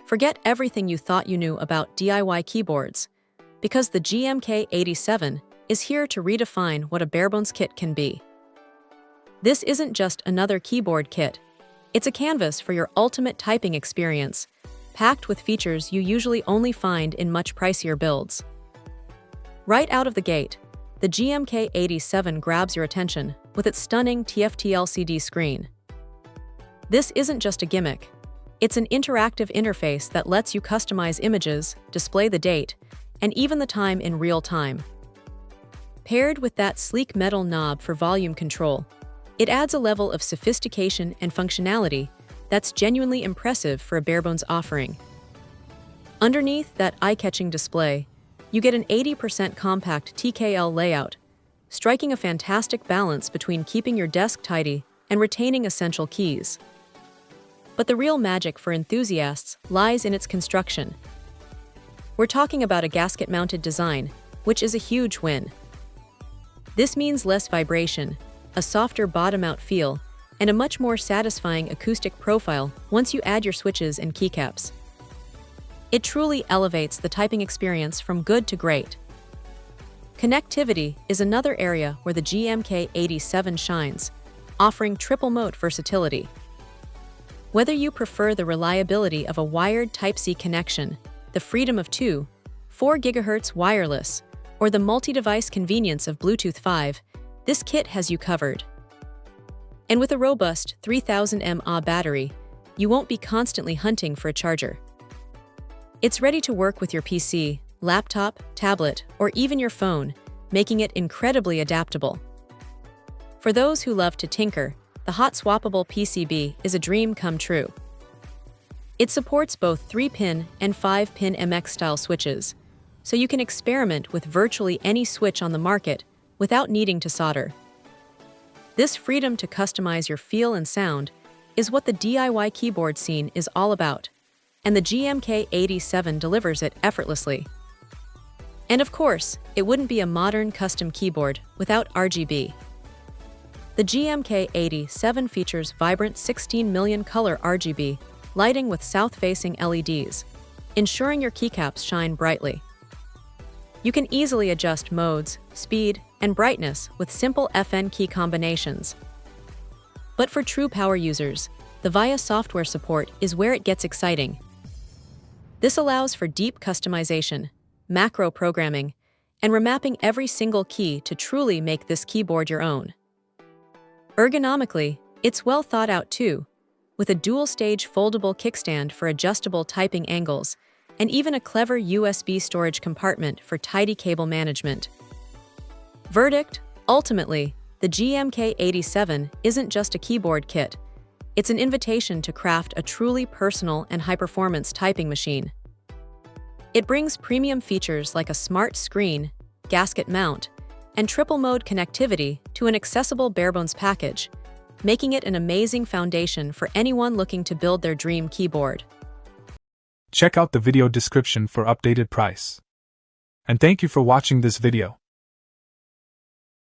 Forget everything you thought you knew about DIY keyboards, because the GMK87 is here to redefine what a Barebones kit can be. This isn't just another keyboard kit, it's a canvas for your ultimate typing experience, packed with features you usually only find in much pricier builds. Right out of the gate, the GMK87 grabs your attention with its stunning TFT LCD screen. This isn't just a gimmick. It's an interactive interface that lets you customize images, display the date, and even the time in real time. Paired with that sleek metal knob for volume control, it adds a level of sophistication and functionality that's genuinely impressive for a Barebones offering. Underneath that eye-catching display, you get an 80% compact TKL layout, striking a fantastic balance between keeping your desk tidy and retaining essential keys. But the real magic for enthusiasts lies in its construction. We're talking about a gasket-mounted design, which is a huge win. This means less vibration, a softer bottom-out feel, and a much more satisfying acoustic profile once you add your switches and keycaps. It truly elevates the typing experience from good to great. Connectivity is another area where the GMK87 shines, offering triple-mode versatility. Whether you prefer the reliability of a wired Type-C connection, the freedom of 4 GHz wireless, or the multi-device convenience of Bluetooth 5, this kit has you covered. And with a robust 3000 mAh battery, you won't be constantly hunting for a charger. It's ready to work with your PC, laptop, tablet, or even your phone, making it incredibly adaptable. For those who love to tinker, the hot-swappable PCB is a dream come true. It supports both 3-pin and 5-pin MX-style switches, so you can experiment with virtually any switch on the market without needing to solder. This freedom to customize your feel and sound is what the DIY keyboard scene is all about, and the GMK87 delivers it effortlessly. And of course, it wouldn't be a modern custom keyboard without RGB. The GMK87 features vibrant 16 million color RGB lighting with south-facing LEDs, ensuring your keycaps shine brightly. You can easily adjust modes, speed, and brightness with simple FN key combinations. But for true power users, the VIA software support is where it gets exciting. This allows for deep customization, macro programming, and remapping every single key to truly make this keyboard your own. Ergonomically, it's well thought out too, with a dual-stage foldable kickstand for adjustable typing angles, and even a clever USB storage compartment for tidy cable management. Verdict: ultimately, the GMK87 isn't just a keyboard kit. It's an invitation to craft a truly personal and high-performance typing machine. It brings premium features like a smart screen, gasket mount, and triple-mode connectivity to an accessible Barebones package, making it an amazing foundation for anyone looking to build their dream keyboard. Check out the video description for updated price. And thank you for watching this video.